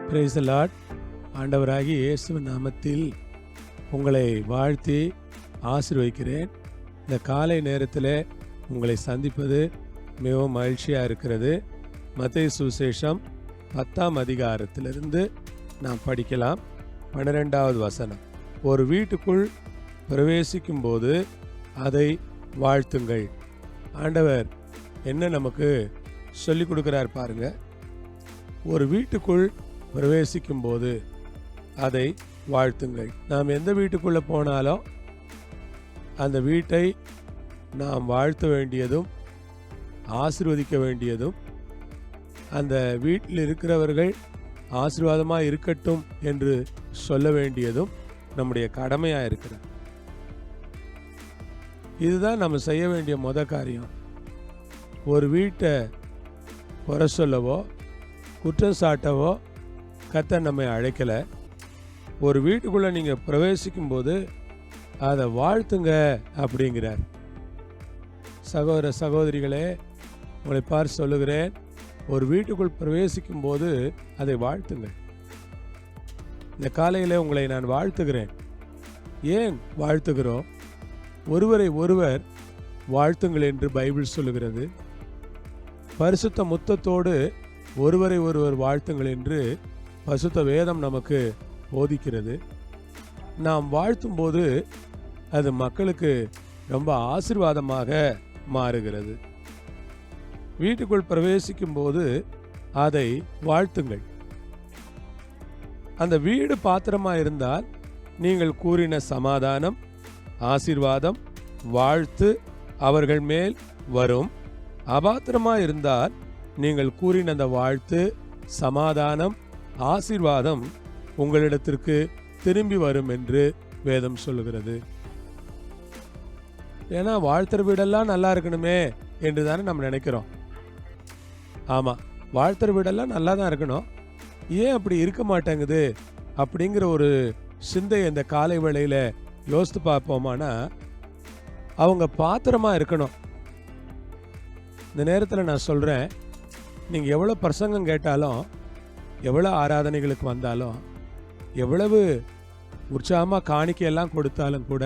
Praise the Lord. ஆண்டவராகிய இயேசுவின் நாமத்தில் உங்களை வாழ்த்தி ஆசீர்வதிக்கிறேன். இந்த காலை நேரத்தில் உங்களை சந்திப்பது மிகவும் மகிழ்ச்சியாக இருக்கிறது. மத்தேயு சுவிசேஷம் 10ஆம் அதிகாரத்திலிருந்து நாம் படிக்கலாம். 12வது வசனம். ஒரு வீட்டுக்குள் பிரவேசிக்கும் போது அதை வாழ்த்துங்கள். ஆண்டவர் என்ன நமக்கு சொல்லிக் கொடுக்கிறார் பாருங்க. ஒரு வீட்டுக்குள் பிரவேசிக்கும் போது அதை வாழ்த்துங்கள். நாம் எந்த வீட்டுக்குள்ளே போனாலும் அந்த வீட்டை நாம் வாழ்த்த வேண்டியதும் ஆசீர்வதிக்க வேண்டியதும், அந்த வீட்டில் இருக்கிறவர்கள் ஆசீர்வாதமாக இருக்கட்டும் என்று சொல்ல வேண்டியதும் நம்முடைய கடமையாக இருக்கிறது. இதுதான் நம்ம செய்ய வேண்டிய காரியம். ஒரு வீட்டை குறை சொல்லவோ குற்றம் சாட்டவோ கர்த்தர் நம்மை அழைக்கலை. ஒரு வீட்டுக்குள்ளே நீங்கள் பிரவேசிக்கும் போது அதை வாழ்த்துங்க அப்படிங்கிறார். சகோதர சகோதரிகளே, உங்களை பார்த்து சொல்லுகிறேன், ஒரு வீட்டுக்குள் பிரவேசிக்கும் போது அதை வாழ்த்துங்கள். இந்த காலையில் உங்களை நான் வாழ்த்துகிறேன். ஏன் வாழ்த்துகிறோம்? ஒருவரை ஒருவர் வாழ்த்துங்கள் என்று பைபிள் சொல்லுகிறது. பரிசுத்த முத்தத்தோடு ஒருவரை ஒருவர் வாழ்த்துங்கள் என்று பரிசுத்த வேதம் நமக்கு போதிக்கிறது. நாம் வாழ்த்தும் போது அது மக்களுக்கு ரொம்ப ஆசீர்வாதமாக மாறுகிறது. வீட்டுக்குள் பிரவேசிக்கும் போது அதை வாழ்த்துங்கள். அந்த வீடு பாத்திரமாக இருந்தால் நீங்கள் கூறின சமாதானம், ஆசீர்வாதம், வாழ்த்து அவர்கள் மேல் வரும். அபாத்திரமாக இருந்தால் நீங்கள் கூறின அந்த வாழ்த்து, சமாதானம், ஆசீர்வாதம் உங்களிடத்திற்கு திரும்பி வரும் என்று வேதம் சொல்லுகிறது. ஏன்னா வாழ்த்துற வீடெல்லாம் நல்லா இருக்கணுமே என்று தானே நம்ம நினைக்கிறோம். ஆமாம், வாழ்த்துற வீடெல்லாம் நல்லா தான் இருக்கணும். ஏன் அப்படி இருக்க மாட்டேங்குது அப்படிங்கிற ஒரு சிந்தை இந்த காலை வேளையில் யோசித்து பார்ப்போமானா, அவங்க பாத்திரமாக இருக்கணும். இந்த நேரத்தில் நான் சொல்கிறேன், நீங்கள் எவ்வளோ பிரசங்கம் கேட்டாலும், எவ்வளோ ஆராதனைகளுக்கு வந்தாலும், எவ்வளவு உற்சாகமாக காணிக்கையெல்லாம் கொடுத்தாலும் கூட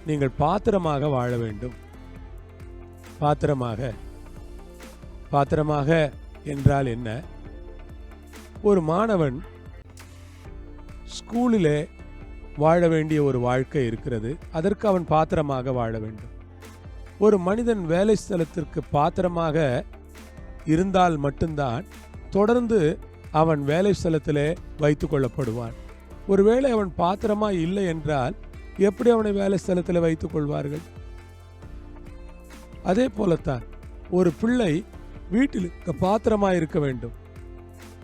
நீங்கள் பாத்திரமாக வாழ வேண்டும். பாத்திரமாக என்றால் என்ன? ஒரு மாணவன் ஸ்கூலிலே வாழ வேண்டிய ஒரு வாழ்க்கை இருக்கிறது. அதற்கு அவன் பாத்திரமாக வாழ வேண்டும். ஒரு மனிதன் வேலை ஸ்தலத்திற்கு பாத்திரமாக இருந்தால் மட்டும்தான் தொடர்ந்து அவன் வேலை ஸ்தலத்திலே வைத்து கொள்ளப்படுவான். ஒருவேளை அவன் பாத்திரமா இல்லை என்றால் எப்படி அவனை வேலை ஸ்தலத்தில் வைத்துக் கொள்வார்கள்? அதே போலத்தான் ஒரு பிள்ளை வீட்டில் இருக்க பாத்திரமா இருக்க வேண்டும்.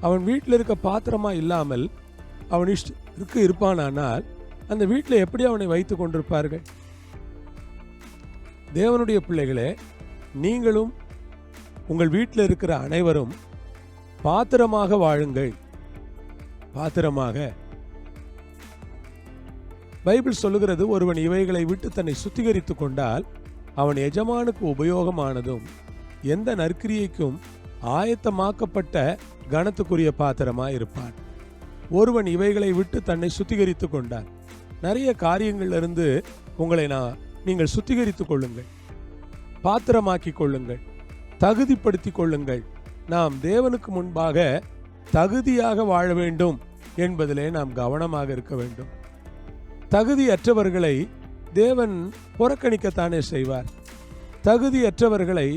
அவன் வீட்டில் இருக்க பாத்திரமா இல்லாமல் அவன் இஷ்டத்திற்கு இருப்பானால் அந்த வீட்டில் எப்படி அவனை வைத்து கொண்டிருப்பார்கள்? தேவனுடைய பிள்ளைகளே, நீங்களும் உங்கள் வீட்டில் இருக்கிற அனைவரும் பாத்திரமாக வாழுங்கள். பாத்திரமாக. பைபிள் சொல்லுகிறது, ஒருவன் இவைகளை விட்டு தன்னை சுத்திகரித்து கொண்டால் அவன் எஜமானுக்கு உபயோகமானதும் எந்த நற்கிரியைக்கும் ஆயத்தமாக்கப்பட்ட கனத்துக்குரிய பாத்திரமாய் இருப்பான். ஒருவன் இவைகளை விட்டு தன்னை சுத்திகரித்து கொண்டால், நிறைய காரியங்களிலிருந்து உங்களை நீங்கள் சுத்திகரித்து கொள்ளுங்கள், பாத்திரமாக்கி கொள்ளுங்கள், தகுதிப்படுத்தி கொள்ளுங்கள். நாம் தேவனுக்கு முன்பாக தகுதியாக வாழ வேண்டும் என்பதிலே நாம் கவனமாக இருக்க வேண்டும். தகுதியற்றவர்களை தேவன் புறக்கணிக்கத்தானே செய்வார். தகுதியற்றவர்களை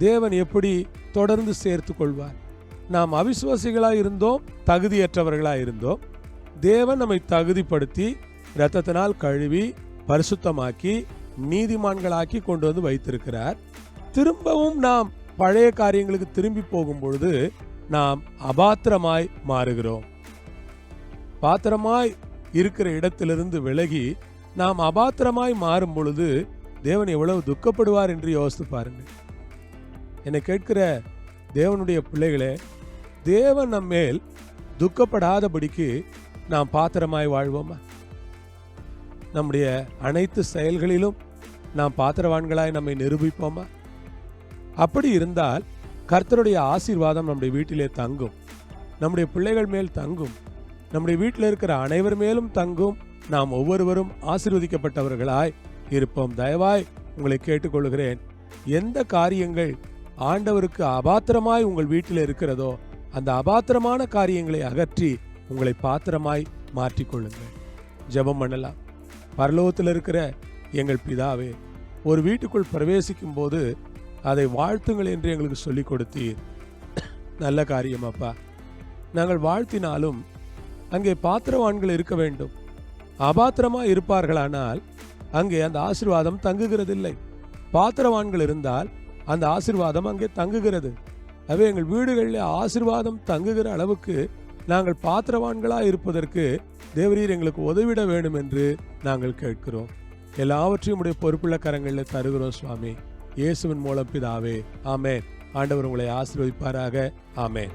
தேவன் எப்படி தொடர்ந்து சேர்த்து கொள்வார்? நாம் அவிசுவாசிகளாக இருந்தோம், தகுதியற்றவர்களாக இருந்தோம். தேவன் நம்மை தகுதிப்படுத்தி இரத்தத்தினால் கழுவி பரிசுத்தமாக்கி நீதிமான்களாக்கி கொண்டு வந்து வைத்திருக்கிறார். திரும்பவும் நாம் பழைய காரியங்களுக்கு திரும்பி போகும் பொழுது நாம் அபாத்திரமாய் மாறுகிறோம். பாத்திரமாய் இருக்கிற இடத்திலிருந்து விலகி நாம் அபாத்திரமாய் மாறும் பொழுது தேவன் எவ்வளவு துக்கப்படுவார் என்று யோசித்து பாருங்கள். என்னை கேட்கிற தேவனுடைய பிள்ளைகளே, தேவன் நம்மேல் துக்கப்படாதபடிக்கு நாம் பாத்திரமாய் வாழ்வோமா? நம்முடைய அனைத்து செயல்களிலும் நாம் பாத்திரவான்களாய் நம்மை நிரூபிப்போமா? அப்படி இருந்தால் கர்த்தருடைய ஆசீர்வாதம் நம்முடைய வீட்டிலே தங்கும். நம்முடைய பிள்ளைகள் மேல் தங்கும். நம்முடைய வீட்டில் இருக்கிற அனைவர் மேலும் தங்கும். நாம் ஒவ்வொருவரும் ஆசீர்வதிக்கப்பட்டவர்களாய் இருப்போம். தயவாய் உங்களை கேட்டுக்கொள்கிறேன், எந்த காரியங்கள் ஆண்டவருக்கு அபாத்திரமாய் உங்கள் வீட்டில் இருக்கிறதோ அந்த அபாத்திரமான காரியங்களை அகற்றி உங்களை பாத்திரமாய் மாற்றிக்கொள்ளுங்கள். ஜெபம் பண்ணலாம். பரலோகத்தில் இருக்கிற எங்கள் பிதாவே, ஒரு வீட்டுக்குள் பிரவேசிக்கும் போது அதை வாழ்த்துங்கள் என்று எங்களுக்கு சொல்லிக் கொடுத்தீர். நல்ல காரியம் அப்பா. நாங்கள் வாழ்த்தினாலும் அங்கே பாத்திரவான்கள் இருக்க வேண்டும். அபாத்திரமா இருப்பார்களானால் அங்கே அந்த ஆசீர்வாதம் தங்குகிறதில்லை. பாத்திரவான்கள் இருந்தால் அந்த ஆசீர்வாதம் அங்கே தங்குகிறது. அவை எங்கள் வீடுகளில் ஆசீர்வாதம் தங்குகிற அளவுக்கு நாங்கள் பாத்திரவான்களாய் இருப்பதற்கு தேவரீர் எங்களுக்கு உதவிட வேண்டும் என்று நாங்கள் கேட்கிறோம். எல்லாவற்றையும் உடைய பொறுப்புள்ள கரங்களில் தருகிறோம் சுவாமி. இயேசுவின் மூலம் பிதாவே, ஆமென். ஆண்டவர் உங்களை ஆசீர்வதிப்பாராக. ஆமென்.